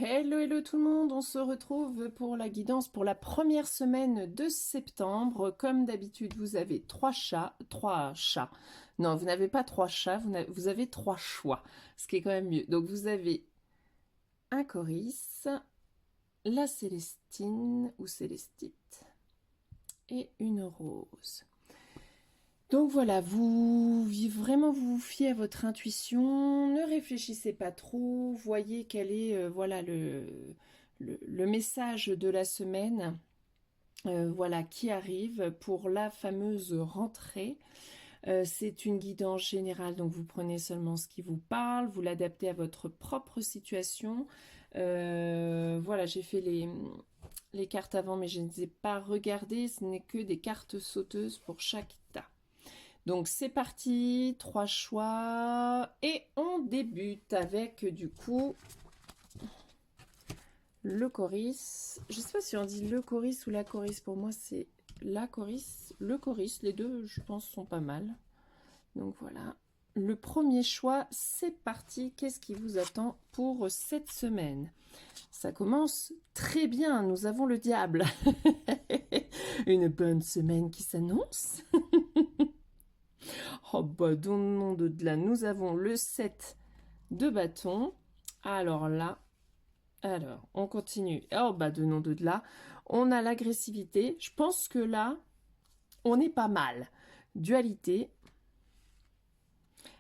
Hello, hello tout le monde, on se retrouve pour la guidance pour la première semaine de septembre. Comme d'habitude, vous avez trois chats. Non, vous n'avez pas trois chats, vous avez trois choix, ce qui est quand même mieux. Donc vous avez un Coris, la Célestine ou Célestite et une Rose. Donc voilà, vraiment vous fiez à votre intuition, ne réfléchissez pas trop, voyez quel est voilà le message de la semaine voilà qui arrive pour la fameuse rentrée. C'est une guidance générale, donc vous prenez seulement ce qui vous parle, vous l'adaptez à votre propre situation. Voilà, j'ai fait les cartes avant, mais je ne les ai pas regardées, ce n'est que des cartes sauteuses pour chaque tas. Donc c'est parti, trois choix et on débute avec du coup le Coris. Je sais pas si on dit le Coris ou la Coris, pour moi c'est la Coris, le Coris, les deux je pense sont pas mal. Donc voilà, le premier choix, c'est parti. Qu'est-ce qui vous attend pour cette semaine? Ça commence très bien, nous avons le diable. Une bonne semaine qui s'annonce. Oh bah, dans le nom de là, nous avons le 7 de bâton. Alors là, on continue. Oh bah, de nom de là, on a l'agressivité. Je pense que là, on est pas mal. Dualité.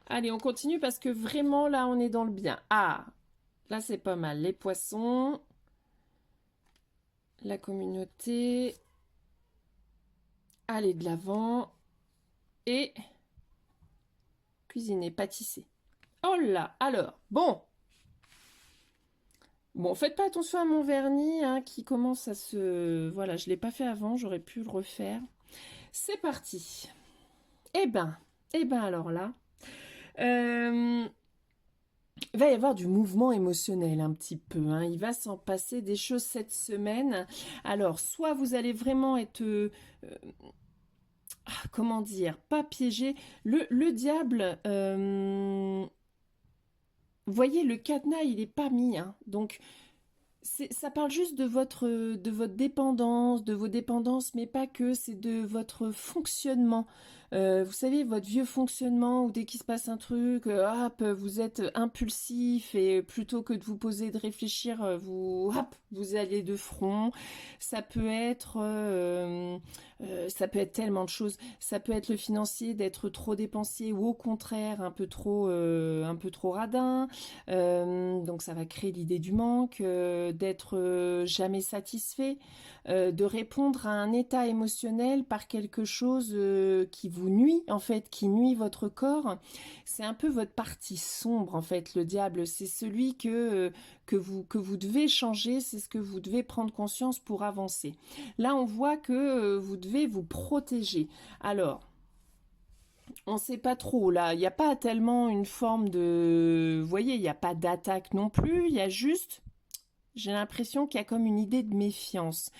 Allez, on continue parce que vraiment, là, on est dans le bien. Ah, là, c'est pas mal. Les poissons. La communauté. Aller de l'avant. Et cuisiner, pâtisser. Oh là, alors, bon. Bon, faites pas attention à mon vernis hein, qui commence à se... Voilà, je ne l'ai pas fait avant, j'aurais pu le refaire. C'est parti. Eh ben alors là, il va y avoir du mouvement émotionnel un petit peu. Hein. Il va s'en passer des choses cette semaine. Alors, soit vous allez vraiment être... comment dire? Pas piégé. Le diable... vous voyez, le cadenas, il n'est pas mis. Hein. Donc, ça parle juste de votre dépendance, de vos dépendances, mais pas que, c'est de votre fonctionnement. Vous savez, votre vieux fonctionnement où dès qu'il se passe un truc, hop, vous êtes impulsif et plutôt que de vous poser, de réfléchir, vous allez de front. Ça peut être tellement de choses. Ça peut être le financier, d'être trop dépensier ou au contraire un peu trop radin. Donc ça va créer l'idée du manque, d'être jamais satisfait, de répondre à un état émotionnel par quelque chose qui vous nuit en fait, qui nuit votre corps. C'est un peu votre partie sombre en fait, le diable. C'est celui que vous devez changer, c'est ce que vous devez prendre conscience pour avancer. Là on voit que vous devez vous protéger. Alors, on ne sait pas trop là, il n'y a pas tellement une forme de... Vous voyez, il n'y a pas d'attaque non plus, il y a juste... J'ai l'impression qu'il y a comme une idée de méfiance.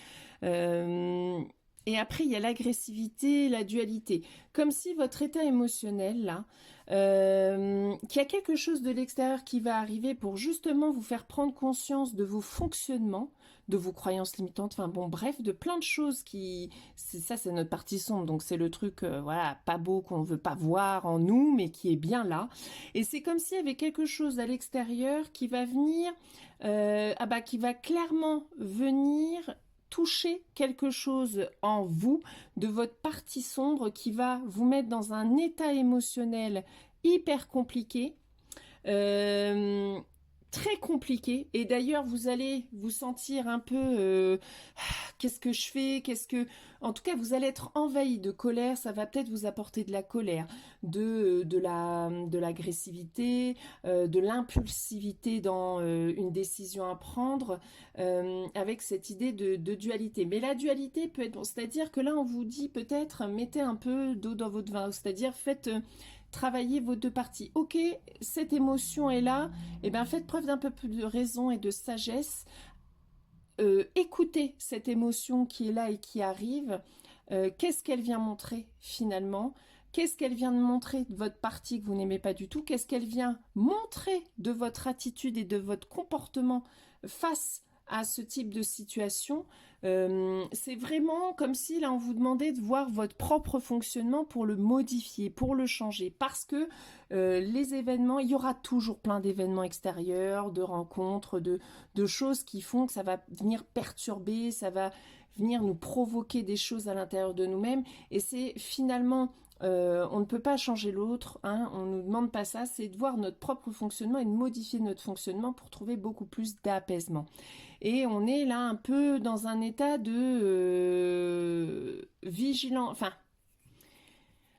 Euh, et après, il y a l'agressivité, la dualité. Comme si votre état émotionnel, là, qu'il y a quelque chose de l'extérieur qui va arriver pour justement vous faire prendre conscience de vos fonctionnements, de vos croyances limitantes, enfin bon, bref, de plein de choses qui... Ça, c'est notre partie sombre, donc c'est le truc, voilà, pas beau qu'on ne veut pas voir en nous, mais qui est bien là. Et c'est comme s'il y avait quelque chose à l'extérieur qui va venir, qui va clairement venir toucher quelque chose en vous, de votre partie sombre, qui va vous mettre dans un état émotionnel hyper compliqué, euh, très compliqué. Et d'ailleurs, vous allez vous sentir un peu qu'est-ce que je fais, en tout cas, vous allez être envahi de colère. Ça va peut-être vous apporter de la colère, de l'agressivité, de l'impulsivité dans une décision à prendre, avec cette idée de dualité. Mais la dualité peut être bon, c'est-à-dire que là, on vous dit peut-être mettez un peu d'eau dans votre vin, c'est-à-dire faites travailler vos deux parties. Ok, cette émotion est là, et bien faites preuve d'un peu plus de raison et de sagesse. Écoutez cette émotion qui est là et qui arrive. Qu'est-ce qu'elle vient montrer finalement? Qu'est-ce qu'elle vient de montrer de votre partie que vous n'aimez pas du tout? Qu'est-ce qu'elle vient montrer de votre attitude et de votre comportement face à ce type de situation? C'est vraiment comme si là on vous demandait de voir votre propre fonctionnement pour le modifier, pour le changer, parce que les événements, il y aura toujours plein d'événements extérieurs, de rencontres, de choses qui font que ça va venir perturber, ça va venir nous provoquer des choses à l'intérieur de nous-mêmes, et c'est finalement on ne peut pas changer l'autre, hein, on ne nous demande pas ça, c'est de voir notre propre fonctionnement et de modifier notre fonctionnement pour trouver beaucoup plus d'apaisement. Et on est là un peu dans un état de vigilant, enfin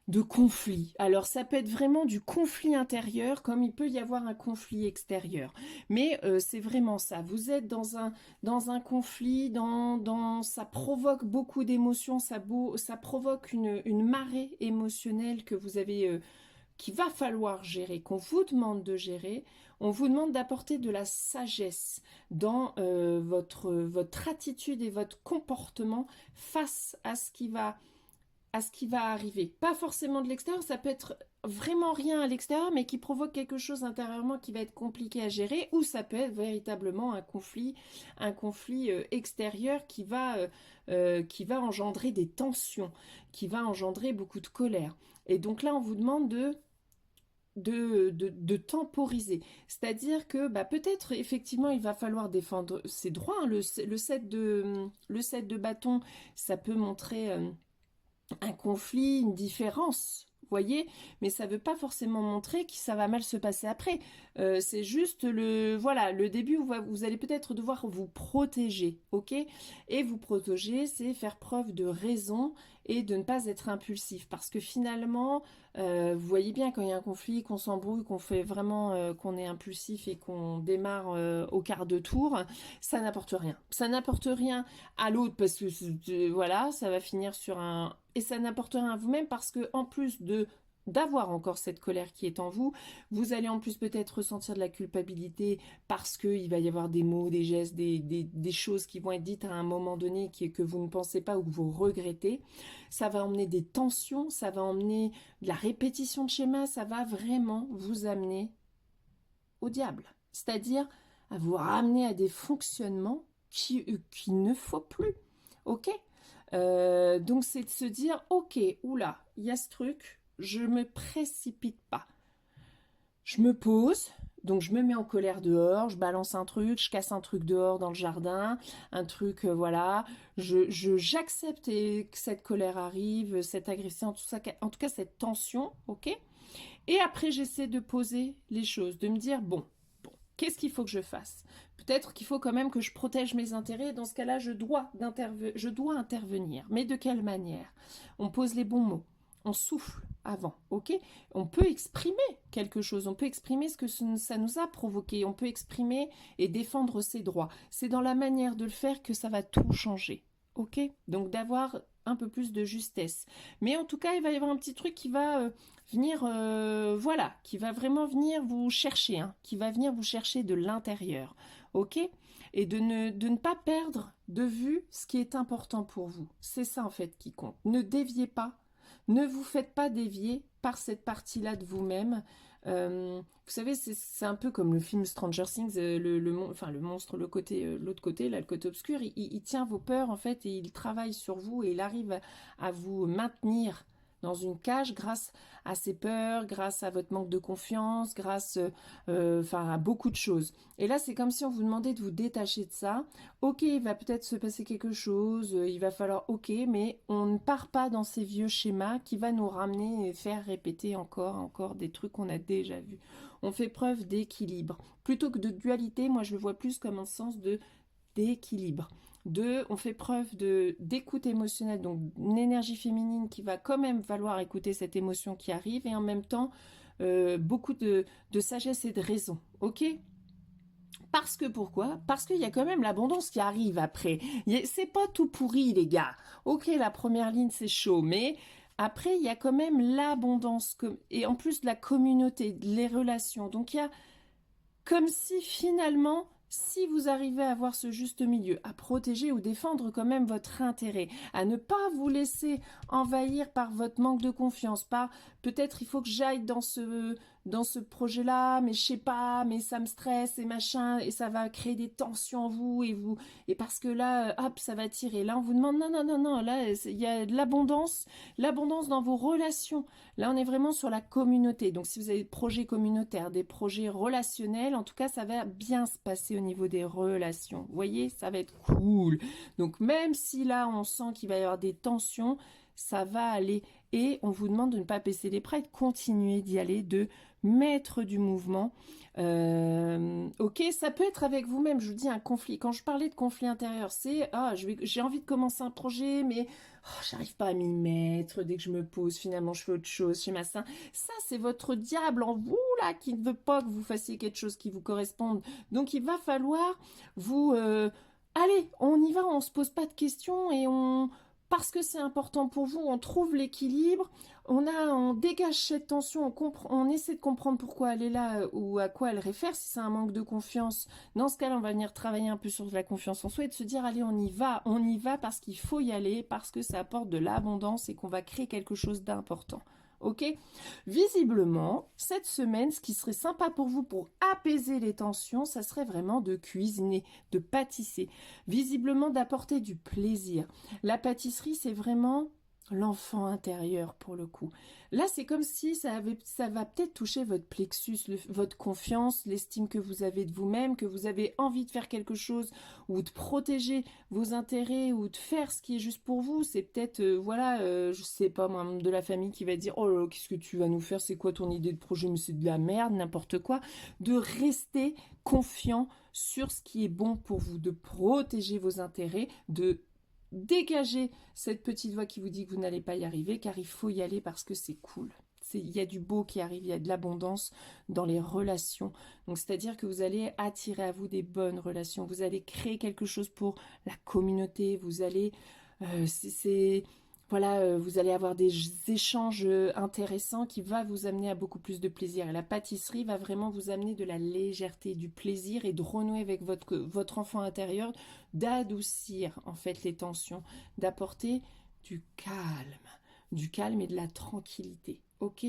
de conflit. Alors ça peut être vraiment du conflit intérieur comme il peut y avoir un conflit extérieur. Mais c'est vraiment ça. Vous êtes dans un conflit, ça provoque beaucoup d'émotions, ça provoque une marée émotionnelle que vous avez, qu'il va falloir gérer, qu'on vous demande de gérer. On vous demande d'apporter de la sagesse dans votre attitude et votre comportement face à ce qui va arriver. Pas forcément de l'extérieur, ça peut être vraiment rien à l'extérieur, mais qui provoque quelque chose intérieurement qui va être compliqué à gérer, ou ça peut être véritablement un conflit extérieur qui va engendrer des tensions, qui va engendrer beaucoup de colère. Et donc là, on vous demande de temporiser. C'est-à-dire que peut-être effectivement il va falloir défendre ses droits. Hein. Le 7 de bâton, ça peut montrer un conflit, une différence, voyez, mais ça ne veut pas forcément montrer que ça va mal se passer après. C'est juste le début où vous allez peut-être devoir vous protéger, ok? Et vous protéger, c'est faire preuve de raison et de ne pas être impulsif, parce que finalement, vous voyez bien quand il y a un conflit, qu'on s'embrouille, qu'on fait vraiment, qu'on est impulsif et qu'on démarre au quart de tour, ça n'apporte rien. Ça n'apporte rien à l'autre parce que voilà, ça va finir sur un... Et ça n'apporte rien à vous-même parce que en plus d'avoir encore cette colère qui est en vous, vous allez en plus peut-être ressentir de la culpabilité parce qu'il va y avoir des mots, des gestes, des choses qui vont être dites à un moment donné que vous ne pensez pas ou que vous regrettez. Ça va emmener des tensions, ça va emmener de la répétition de schémas, ça va vraiment vous amener au diable. C'est-à-dire à vous ramener à des fonctionnements qu'il ne faut plus. Ok? Donc c'est de se dire, ok, oula, il y a ce truc, je me précipite pas. Je me pose, donc je me mets en colère dehors, je balance un truc, je casse un truc dehors dans le jardin, un truc, voilà, j'accepte que cette colère arrive, cette agression, en tout cas cette tension, ok? Et après j'essaie de poser les choses, de me dire, bon, qu'est-ce qu'il faut que je fasse? Peut-être qu'il faut quand même que je protège mes intérêts. Dans ce cas-là, je dois intervenir. Mais de quelle manière? On pose les bons mots. On souffle avant, ok? On peut exprimer quelque chose. On peut exprimer ce que ça nous a provoqué. On peut exprimer et défendre ses droits. C'est dans la manière de le faire que ça va tout changer, ok? Donc d'avoir un peu plus de justesse. Mais en tout cas, il va y avoir un petit truc qui va venir, voilà, qui va vraiment venir vous chercher, hein, qui va venir vous chercher de l'intérieur, ok? Et de ne pas perdre de vue ce qui est important pour vous. C'est ça en fait qui compte. Ne déviez pas, ne vous faites pas dévier par cette partie-là de vous-même. Vous savez, c'est un peu comme le film Stranger Things, le monstre, l'autre côté, là, le côté obscur, il tient vos peurs en fait et il travaille sur vous et il arrive à vous maintenir dans une cage grâce à ses peurs, grâce à votre manque de confiance, grâce à beaucoup de choses. Et là, c'est comme si on vous demandait de vous détacher de ça. Ok, il va peut-être se passer quelque chose, il va falloir mais on ne part pas dans ces vieux schémas qui va nous ramener et faire répéter encore des trucs qu'on a déjà vus. On fait preuve d'équilibre. Plutôt que de dualité, moi je le vois plus comme un sens d'équilibre. On fait preuve d'écoute émotionnelle, donc une énergie féminine qui va quand même falloir écouter cette émotion qui arrive et en même temps beaucoup de sagesse et de raison, ok? Parce que pourquoi? Parce qu'il y a quand même l'abondance qui arrive après. C'est pas tout pourri les gars. Ok, la première ligne c'est chaud, mais après il y a quand même l'abondance et en plus de la communauté, les relations. Donc il y a comme si finalement si vous arrivez à avoir ce juste milieu, à protéger ou défendre quand même votre intérêt, à ne pas vous laisser envahir par votre manque de confiance, par peut-être il faut que j'aille dans ce projet-là, mais je sais pas, mais ça me stresse et machin, et ça va créer des tensions en vous, et parce que là, hop, ça va tirer. Là, on vous demande, non, non, non, non, là, il y a de l'abondance dans vos relations. Là, on est vraiment sur la communauté. Donc, si vous avez des projets communautaires, des projets relationnels, en tout cas, ça va bien se passer au niveau des relations. Vous voyez, ça va être cool. Donc, même si là, on sent qu'il va y avoir des tensions, ça va aller. Et on vous demande de ne pas baisser les bras, de continuer d'y aller, de mettre du mouvement. Ok, ça peut être avec vous-même, je vous dis un conflit. Quand je parlais de conflit intérieur, c'est j'ai envie de commencer un projet, mais j'arrive pas à m'y mettre. Dès que je me pose, finalement, je fais autre chose chez ma sainte. Ça, c'est votre diable en vous, là, qui ne veut pas que vous fassiez quelque chose qui vous corresponde. Donc, il va falloir vous... allez, on y va, on se pose pas de questions et parce que c'est important pour vous, on trouve l'équilibre, on dégage cette tension, on essaie de comprendre pourquoi elle est là ou à quoi elle réfère, si c'est un manque de confiance. Dans ce cas-là, on va venir travailler un peu sur la confiance en soi et de se dire, allez, on y va parce qu'il faut y aller, parce que ça apporte de l'abondance et qu'on va créer quelque chose d'important. Ok? Visiblement, cette semaine, ce qui serait sympa pour vous pour apaiser les tensions, ça serait vraiment de cuisiner, de pâtisser. Visiblement, d'apporter du plaisir. La pâtisserie, c'est vraiment l'enfant intérieur pour le coup. Là, c'est comme si ça va peut-être toucher votre plexus, votre confiance, l'estime que vous avez de vous-même, que vous avez envie de faire quelque chose ou de protéger vos intérêts ou de faire ce qui est juste pour vous. C'est peut-être, je sais pas, un membre de la famille qui va dire « Oh là là, qu'est-ce que tu vas nous faire? C'est quoi ton idée de projet? Mais c'est de la merde, n'importe quoi. » De rester confiant sur ce qui est bon pour vous, de protéger vos intérêts, de dégager cette petite voix qui vous dit que vous n'allez pas y arriver, car il faut y aller parce que c'est cool. Il y a du beau qui arrive, il y a de l'abondance dans les relations. Donc, c'est-à-dire que vous allez attirer à vous des bonnes relations. Vous allez créer quelque chose pour la communauté. Vous allez... vous allez avoir des échanges intéressants qui va vous amener à beaucoup plus de plaisir. Et la pâtisserie va vraiment vous amener de la légèreté, du plaisir et de renouer avec votre enfant intérieur, d'adoucir en fait les tensions, d'apporter du calme et de la tranquillité. Ok?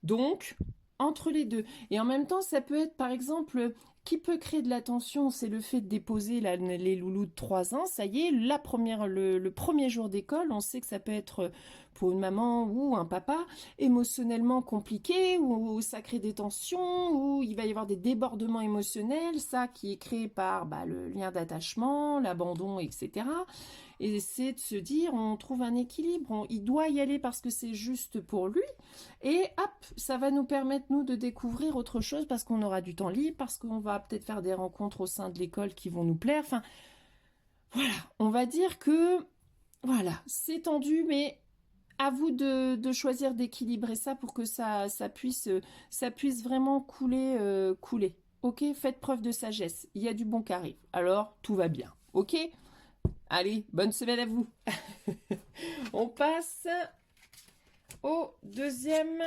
Donc, entre les deux. Et en même temps, ça peut être par exemple... Qui peut créer de la tension, c'est le fait de déposer les loulous de 3 ans. Ça y est, le premier jour d'école, on sait que ça peut être pour une maman ou un papa émotionnellement compliqué, ou ça crée des tensions, ou il va y avoir des débordements émotionnels, ça qui est créé par le lien d'attachement, l'abandon, etc. Et c'est de se dire, on trouve un équilibre, il doit y aller parce que c'est juste pour lui, et hop, ça va nous permettre, nous, de découvrir autre chose parce qu'on aura du temps libre, parce qu'on va peut-être faire des rencontres au sein de l'école qui vont nous plaire. Enfin, voilà, on va dire que, voilà, c'est tendu, mais à vous de choisir d'équilibrer ça pour que ça puisse vraiment couler. Ok, faites preuve de sagesse, il y a du bon qui arrive, alors tout va bien. Ok? Allez, bonne semaine à vous. On passe au deuxième.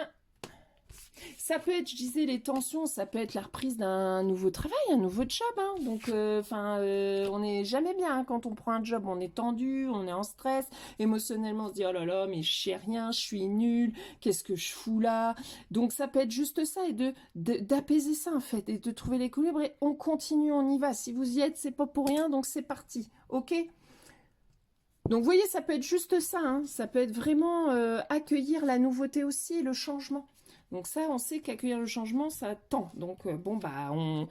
Ça peut être, je disais, les tensions, ça peut être la reprise d'un nouveau travail, un nouveau job. Hein. Donc, on n'est jamais bien hein, quand on prend un job. On est tendu, on est en stress. Émotionnellement, on se dit, oh là là, mais je sais rien, je suis nulle, qu'est-ce que je fous là? Donc, ça peut être juste ça et d'apaiser ça, en fait, et de trouver l'équilibre. Et on continue, on y va. Si vous y êtes, c'est pas pour rien, donc c'est parti. OK? Donc, vous voyez, ça peut être juste ça. Hein. Ça peut être vraiment accueillir la nouveauté aussi, le changement. Donc ça, on sait qu'accueillir le changement, ça tend. Donc, on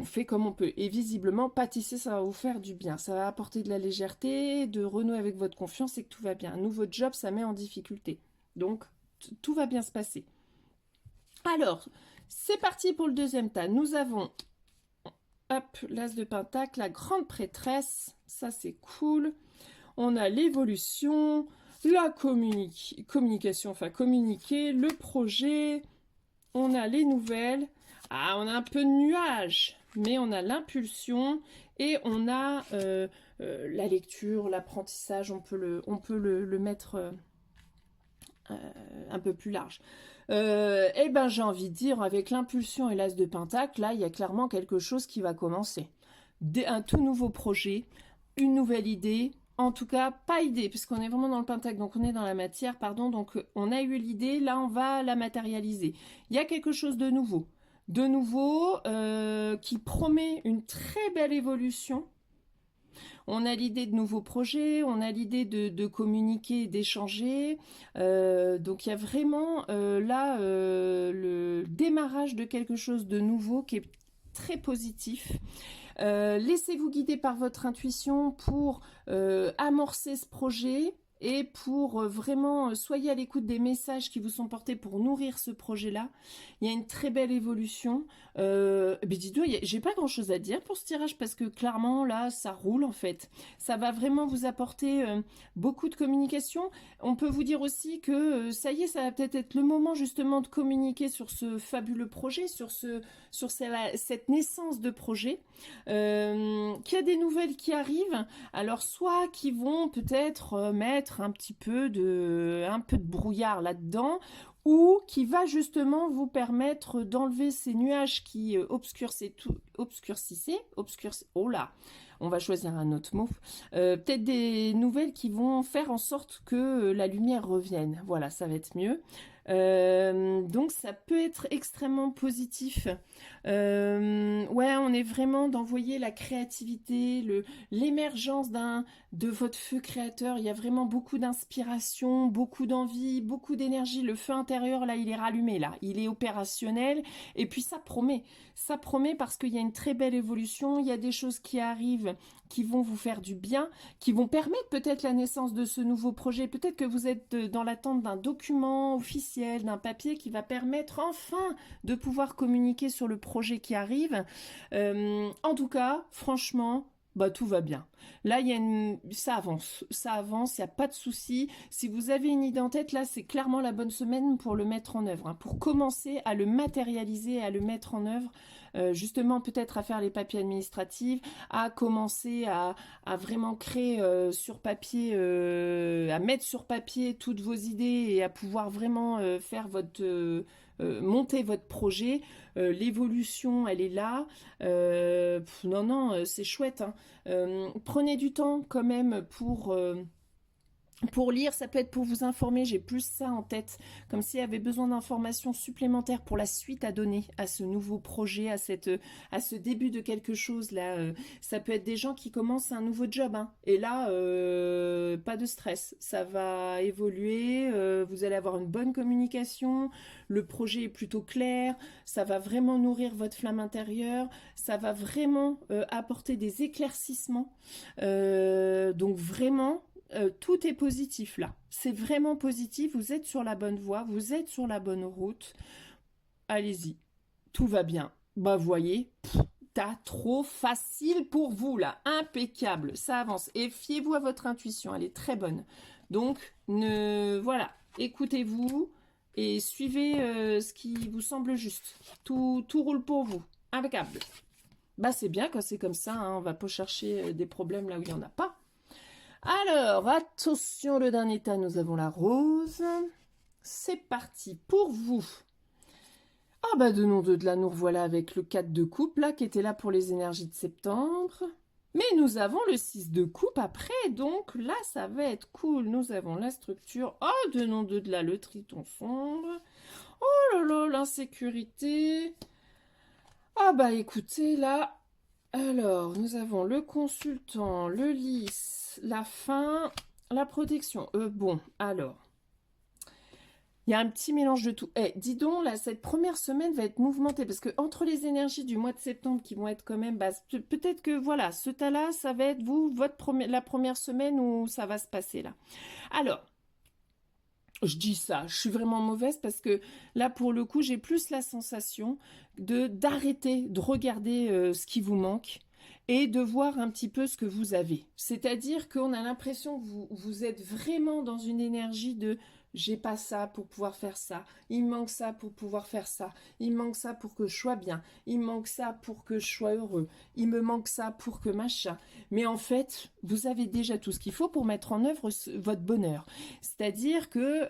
fait comme on peut. Et visiblement, pâtisser, ça va vous faire du bien. Ça va apporter de la légèreté, de renouer avec votre confiance et que tout va bien. Un nouveau job, ça met en difficulté. Donc, tout va bien se passer. Alors, c'est parti pour le deuxième tas. Nous avons, hop, l'as de pentacle, la grande prêtresse. Ça, c'est cool. On a l'évolution, la communication, enfin communiquer, le projet, on a les nouvelles, on a un peu de nuages, mais on a l'impulsion et on a la lecture, l'apprentissage, on peut le mettre un peu plus large. J'ai envie de dire, avec l'impulsion et l'as de pentacle, là, il y a clairement quelque chose qui va commencer. un tout nouveau projet, une nouvelle idée. En tout cas, pas idée, puisqu'on est vraiment dans le pentacle, donc on est dans la matière, pardon, donc on a eu l'idée, là on va la matérialiser. Il y a quelque chose de nouveau qui promet une très belle évolution. On a l'idée de nouveaux projets, on a l'idée de communiquer, d'échanger. Donc il y a vraiment là le démarrage de quelque chose de nouveau qui est très positif. Laissez-vous guider par votre intuition pour amorcer ce projet et pour vraiment soyez à l'écoute des messages qui vous sont portés pour nourrir ce projet-là. Il y a une très belle évolution. Mais dis-donc, j'ai pas grand-chose à dire pour ce tirage parce que clairement là, ça roule en fait. Ça va vraiment vous apporter beaucoup de communication. On peut vous dire aussi que ça y est, ça va peut-être être le moment justement de communiquer sur ce fabuleux projet, sur cette naissance de projet. Qu'il y a des nouvelles qui arrivent, alors soit qui vont peut-être mettre un peu de brouillard là-dedans, ou qui va justement vous permettre d'enlever ces nuages qui oh là, on va choisir un autre mot, peut-être des nouvelles qui vont faire en sorte que la lumière revienne, voilà, ça va être mieux. Donc ça peut être extrêmement positif. Ouais, on est vraiment d'envoyer la créativité, l'émergence de votre feu créateur. Il y a vraiment beaucoup d'inspiration, beaucoup d'envie, beaucoup d'énergie. Le feu intérieur, là, il est rallumé, là. Il est opérationnel. Et puis ça promet. Ça promet parce qu'il y a une très belle évolution. Il y a des choses qui arrivent qui vont vous faire du bien, qui vont permettre peut-être la naissance de ce nouveau projet. Peut-être que vous êtes dans l'attente d'un document officiel, d'un papier qui va permettre enfin de pouvoir communiquer sur le projet qui arrive. En tout cas, franchement, bah, tout va bien. Là, ça avance, il n'y a pas de souci. Si vous avez une idée en tête, là, c'est clairement la bonne semaine pour le mettre en œuvre, hein, pour commencer à le matérialiser, à le mettre en œuvre. Justement peut-être à faire les papiers administratifs, à commencer à vraiment créer sur papier, à mettre sur papier toutes vos idées et à pouvoir vraiment faire monter votre projet. L'évolution, elle est là. Non, c'est chouette, hein. Prenez du temps quand même pour lire, ça peut être pour vous informer, j'ai plus ça en tête, comme s'il y avait besoin d'informations supplémentaires pour la suite à donner à ce nouveau projet, à ce début de quelque chose là. Ça peut être des gens qui commencent un nouveau job, hein. Et là, pas de stress, ça va évoluer, vous allez avoir une bonne communication, le projet est plutôt clair, ça va vraiment nourrir votre flamme intérieure, ça va vraiment apporter des éclaircissements, donc vraiment tout est positif là. C'est vraiment positif. Vous êtes sur la bonne voie. Vous êtes sur la bonne route. Allez-y. Tout va bien. Bah, voyez, t'as trop facile pour vous là. Impeccable. Ça avance. Et fiez-vous à votre intuition. Elle est très bonne. Donc, voilà. Écoutez-vous et suivez ce qui vous semble juste. Tout roule pour vous. Impeccable. Bah, c'est bien quand c'est comme ça, hein. On va pas chercher des problèmes là où il n'y en a pas. Alors, attention, le dernier tas, nous avons la rose. C'est parti pour vous. Ah bah de nom de là, nous revoilà avec le 4 de coupe, là, qui était là pour les énergies de septembre. Mais nous avons le 6 de coupe après, donc là, ça va être cool. Nous avons la structure. Oh, de nom de là, le triton sombre. Oh là là, l'insécurité. Ah bah écoutez, là... Alors, nous avons le consultant, le lys, la fin, la protection. Bon, alors, il y a un petit mélange de tout. Dis donc, là, cette première semaine va être mouvementée, parce que entre les énergies du mois de septembre qui vont être quand même basses, peut-être que, voilà, ce tas-là, ça va être, vous, la première semaine où ça va se passer, là. Alors, je dis ça, je suis vraiment mauvaise parce que là, pour le coup, j'ai plus la sensation d'arrêter de regarder ce qui vous manque et de voir un petit peu ce que vous avez. C'est-à-dire qu'on a l'impression que vous êtes vraiment dans une énergie de j'ai pas ça pour pouvoir faire ça, il me manque ça pour pouvoir faire ça, il me manque ça pour que je sois bien, il me manque ça pour que je sois heureux, il me manque ça pour que machin. Mais en fait, vous avez déjà tout ce qu'il faut pour mettre en œuvre votre bonheur. C'est-à-dire que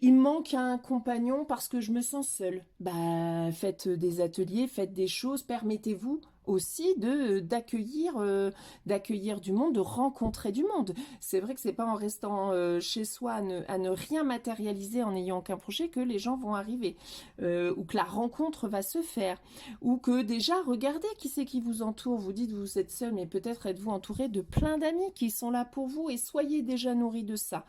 il me manque un compagnon parce que je me sens seule. Bah, faites des ateliers, faites des choses, permettez-vous aussi de d'accueillir du monde, de rencontrer du monde. C'est vrai que c'est pas en restant chez soi à ne rien matérialiser, en n'ayant aucun projet, que les gens vont arriver, ou que la rencontre va se faire, ou que déjà regardez qui c'est qui vous entoure. Vous dites vous êtes seul, mais peut-être êtes-vous entouré de plein d'amis qui sont là pour vous, et soyez déjà nourris de ça.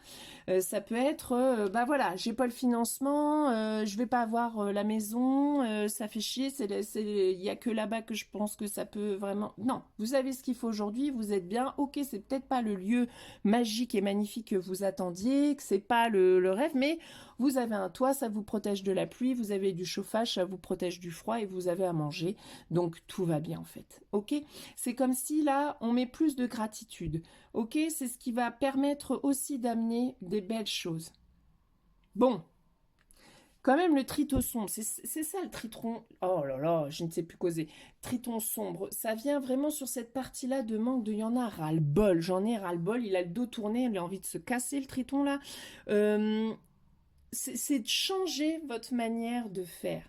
Ça peut être, bah voilà, j'ai pas le financement, je vais pas avoir la maison, ça fait chier, il y a que là-bas que je pense que ça peut vraiment. Non, vous avez ce qu'il faut aujourd'hui, vous êtes bien. Ok, c'est peut-être pas le lieu magique et magnifique que vous attendiez, que c'est pas le rêve, mais vous avez un toit, ça vous protège de la pluie, vous avez du chauffage, ça vous protège du froid, et vous avez à manger, donc tout va bien en fait. Ok, c'est comme si là on met plus de gratitude. Ok, c'est ce qui va permettre aussi d'amener des belles choses. Bon, quand même le triton sombre, c'est ça le triton. Oh là là, je ne sais plus causer. Triton sombre, ça vient vraiment sur cette partie-là de manque de. Il y en a ras-le-bol, j'en ai ras-le-bol. Il a le dos tourné, il a envie de se casser le triton là. Euh, c'est de changer votre manière de faire.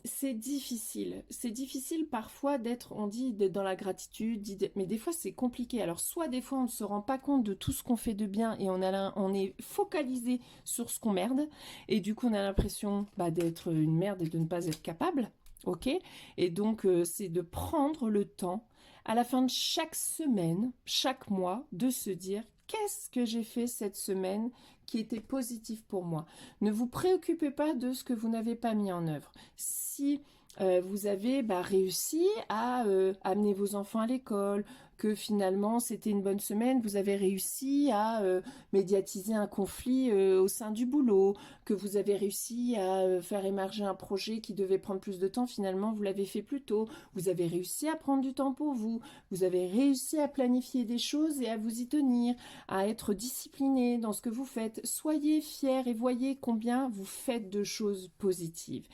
C'est difficile. C'est difficile parfois d'être, on dit, d'être dans la gratitude, mais des fois c'est compliqué. Alors soit des fois on ne se rend pas compte de tout ce qu'on fait de bien et on est focalisé sur ce qu'on merde, et du coup on a l'impression d'être une merde et de ne pas être capable. Ok. Et donc c'est de prendre le temps à la fin de chaque semaine, chaque mois, de se dire qu'est-ce que j'ai fait cette semaine qui était positif pour moi. Ne vous préoccupez pas de ce que vous n'avez pas mis en œuvre. Si vous avez réussi à amener vos enfants à l'école, que finalement c'était une bonne semaine, vous avez réussi à médiatiser un conflit au sein du boulot, que vous avez réussi à faire émerger un projet qui devait prendre plus de temps, finalement vous l'avez fait plus tôt, vous avez réussi à prendre du temps pour vous, vous avez réussi à planifier des choses et à vous y tenir, à être discipliné dans ce que vous faites. Soyez fiers et voyez combien vous faites de choses positives.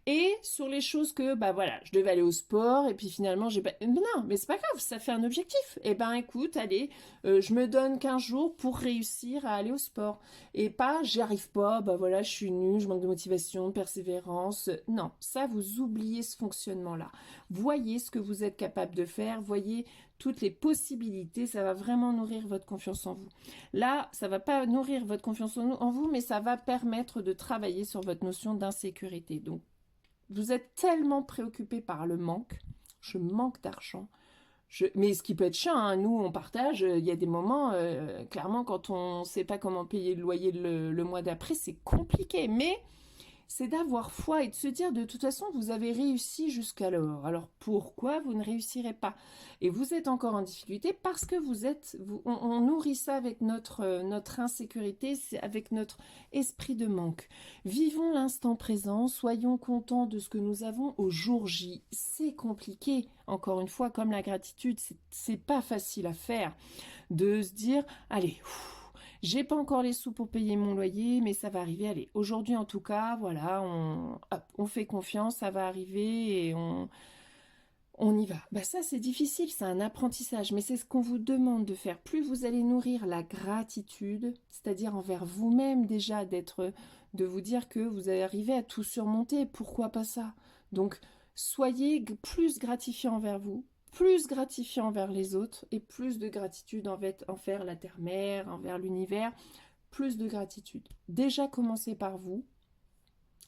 Et sur les choses que, voilà, je devais aller au sport et puis finalement j'ai pas. Non, mais c'est pas grave, ça fait un objectif. Eh ben écoute, allez, je me donne 15 jours pour réussir à aller au sport. Et pas, j'y arrive pas, voilà, je suis nulle, je manque de motivation, de persévérance. Non, ça, vous oubliez ce fonctionnement-là. Voyez ce que vous êtes capable de faire, voyez toutes les possibilités, ça va vraiment nourrir votre confiance en vous. Là, ça va pas nourrir votre confiance en vous, mais ça va permettre de travailler sur votre notion d'insécurité. Donc, vous êtes tellement préoccupé par le manque. Je manque d'argent. Mais ce qui peut être chiant, hein, nous on partage, il y a des moments, clairement quand on ne sait pas comment payer le loyer le mois d'après, c'est compliqué. Mais c'est d'avoir foi et de se dire de toute façon vous avez réussi jusqu'alors. Alors pourquoi vous ne réussirez pas? Et vous êtes encore en difficulté parce que on nourrit ça avec notre insécurité, avec notre esprit de manque. Vivons l'instant présent, soyons contents de ce que nous avons au jour J. C'est compliqué, encore une fois, comme la gratitude, c'est pas facile à faire de se dire allez. J'ai pas encore les sous pour payer mon loyer, mais ça va arriver. Allez, aujourd'hui en tout cas, voilà, on fait confiance, ça va arriver et on y va. Ça c'est difficile, c'est un apprentissage, mais c'est ce qu'on vous demande de faire. Plus vous allez nourrir la gratitude, c'est-à-dire envers vous-même déjà, de vous dire que vous allez arriver à tout surmonter. Pourquoi pas ça? Donc, soyez plus gratifiant envers vous, plus gratifiant envers les autres et plus de gratitude envers la terre-mère, envers l'univers, plus de gratitude. Déjà commencez par vous,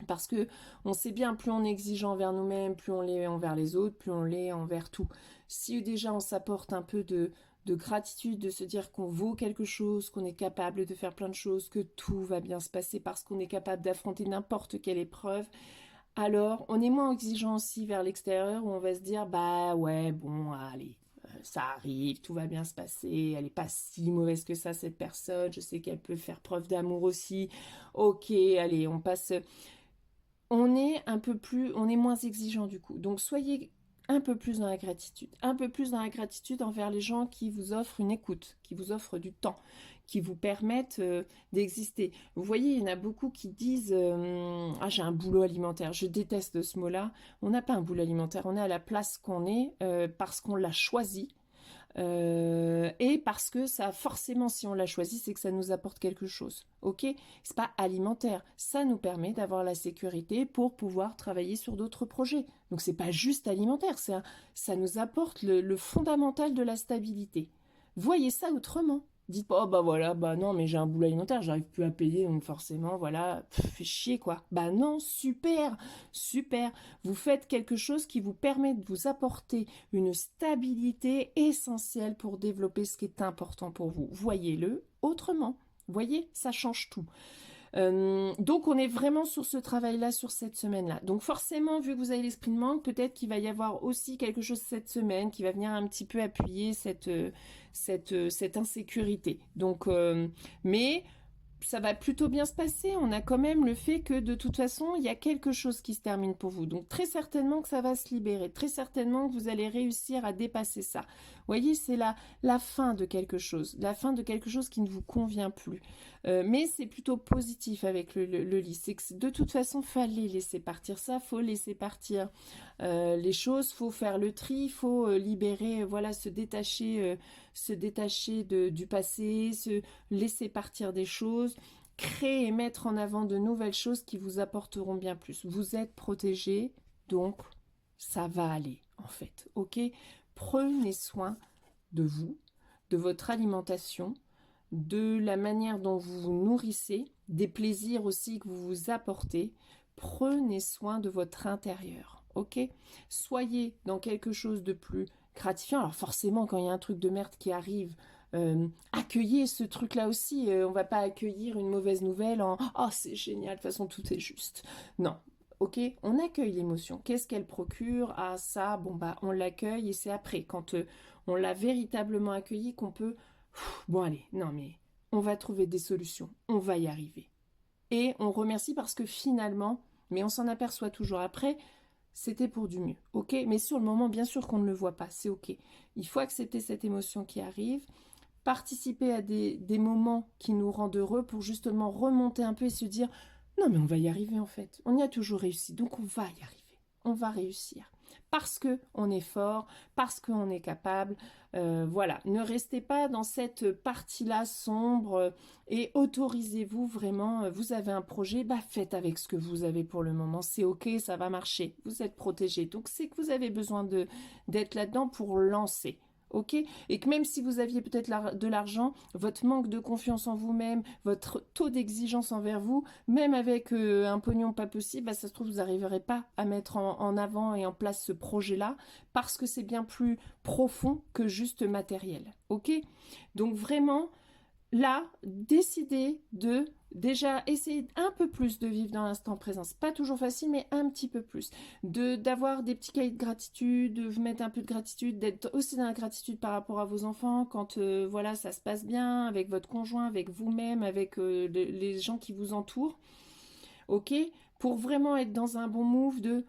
parce que on sait bien, plus on est exigeant envers nous-mêmes, plus on l'est envers les autres, plus on l'est envers tout. Si déjà on s'apporte un peu de gratitude, de se dire qu'on vaut quelque chose, qu'on est capable de faire plein de choses, que tout va bien se passer parce qu'on est capable d'affronter n'importe quelle épreuve, alors on est moins exigeant aussi vers l'extérieur où on va se dire ouais, bon, allez, ça arrive, tout va bien se passer, elle est pas si mauvaise que ça cette personne, je sais qu'elle peut faire preuve d'amour aussi, ok, allez, on passe. On est moins exigeant du coup. Donc soyez un peu plus dans la gratitude, un peu plus dans la gratitude envers les gens qui vous offrent une écoute, qui vous offrent du temps, qui vous permettent d'exister. Vous voyez, il y en a beaucoup qui disent ah, j'ai un boulot alimentaire. Je déteste ce mot-là. On n'a pas un boulot alimentaire, on est à la place qu'on est parce qu'on l'a choisi. et parce que ça, forcément, si on l'a choisi, c'est que ça nous apporte quelque chose. Ok? C'est pas alimentaire. Ça nous permet d'avoir la sécurité pour pouvoir travailler sur d'autres projets. Donc c'est pas juste alimentaire, ça nous apporte le fondamental de la stabilité. Voyez ça autrement. Dites pas, oh bah voilà, bah non, mais j'ai un boulot alimentaire, j'arrive plus à payer, donc forcément, voilà, fait chier quoi. Bah non, super, super. Vous faites quelque chose qui vous permet de vous apporter une stabilité essentielle pour développer ce qui est important pour vous. Voyez-le autrement. Voyez, ça change tout. Donc on est vraiment sur ce travail-là, sur cette semaine-là. Donc forcément, vu que vous avez l'esprit de manque, peut-être qu'il va y avoir aussi quelque chose cette semaine qui va venir un petit peu appuyer cette insécurité. Donc, mais ça va plutôt bien se passer. On a quand même le fait que de toute façon, il y a quelque chose qui se termine pour vous. Donc très certainement que ça va se libérer. Très certainement que vous allez réussir à dépasser ça. Vous voyez, c'est la fin de quelque chose. La fin de quelque chose qui ne vous convient plus. Mais c'est plutôt positif avec le lit. C'est que de toute façon, fallait laisser partir ça. Faut laisser partir les choses. Faut faire le tri. Faut libérer, voilà, se détacher du passé, se laisser partir des choses, créer et mettre en avant de nouvelles choses qui vous apporteront bien plus. Vous êtes protégé, donc ça va aller en fait, ok? Prenez soin de vous, de votre alimentation, de la manière dont vous vous nourrissez, des plaisirs aussi que vous vous apportez. Prenez soin de votre intérieur, ok? Soyez dans quelque chose de plus gratifiant. Alors forcément, quand il y a un truc de merde qui arrive, accueillez ce truc-là aussi. On va pas accueillir une mauvaise nouvelle en «Oh, c'est génial, de toute façon, tout est juste». Non, ok? On accueille l'émotion. Qu'est-ce qu'elle procure? Ah, ça, bon, bah, on l'accueille et c'est après, quand on l'a véritablement accueilli, qu'on peut... Bon, allez, non, mais on va trouver des solutions. On va y arriver. Et on remercie parce que finalement, mais on s'en aperçoit toujours après, c'était pour du mieux, ok? Mais sur le moment, bien sûr qu'on ne le voit pas, c'est ok. Il faut accepter cette émotion qui arrive, participer à des moments qui nous rendent heureux pour justement remonter un peu et se dire non mais on va y arriver en fait, on y a toujours réussi, donc on va y arriver, on va réussir. Parce que on est fort, parce qu'on est capable, voilà. Ne restez pas dans cette partie-là sombre et autorisez-vous vraiment. Vous avez un projet, bah faites avec ce que vous avez pour le moment. C'est ok, ça va marcher. Vous êtes protégé, donc c'est que vous avez besoin d'être là-dedans pour lancer. Ok? Et que même si vous aviez peut-être de l'argent, votre manque de confiance en vous-même, votre taux d'exigence envers vous, même avec un pognon pas possible, bah, ça se trouve, vous n'arriverez pas à mettre en avant et en place ce projet-là parce que c'est bien plus profond que juste matériel. Ok? Donc vraiment, là, décidez de déjà essayer un peu plus de vivre dans l'instant présent. C'est pas toujours facile, mais un petit peu plus. D'avoir des petits cahiers de gratitude, de vous mettre un peu de gratitude, d'être aussi dans la gratitude par rapport à vos enfants quand voilà, ça se passe bien avec votre conjoint, avec vous-même, avec les gens qui vous entourent. Ok? Pour vraiment être dans un bon move de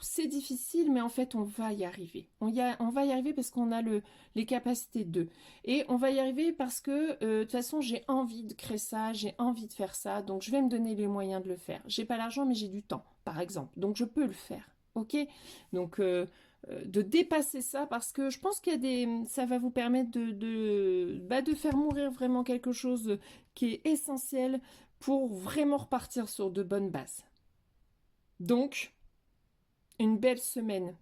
c'est difficile, mais en fait, on va y arriver. On va y arriver parce qu'on a les capacités d'eux. Et on va y arriver parce que, de toute façon, j'ai envie de créer ça, j'ai envie de faire ça, donc je vais me donner les moyens de le faire. J'ai pas l'argent, mais j'ai du temps, par exemple. Donc, je peux le faire. Ok? Donc, de dépasser ça parce que je pense qu'il y a ça va vous permettre de faire mourir vraiment quelque chose qui est essentiel pour vraiment repartir sur de bonnes bases. Donc, une belle semaine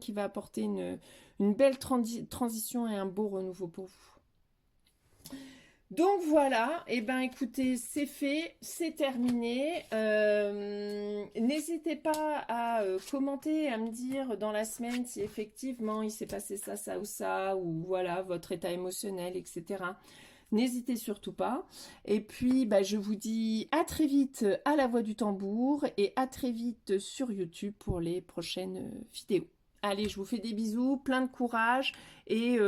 qui va apporter une belle transition et un beau renouveau pour vous. Donc voilà, et ben écoutez, c'est fait, c'est terminé. N'hésitez pas à commenter, à me dire dans la semaine si effectivement il s'est passé ça, ça ou ça, ou voilà, votre état émotionnel, etc. N'hésitez surtout pas. Et puis, bah, je vous dis à très vite à la Voix du Tambour et à très vite sur YouTube pour les prochaines vidéos. Allez, je vous fais des bisous, plein de courage et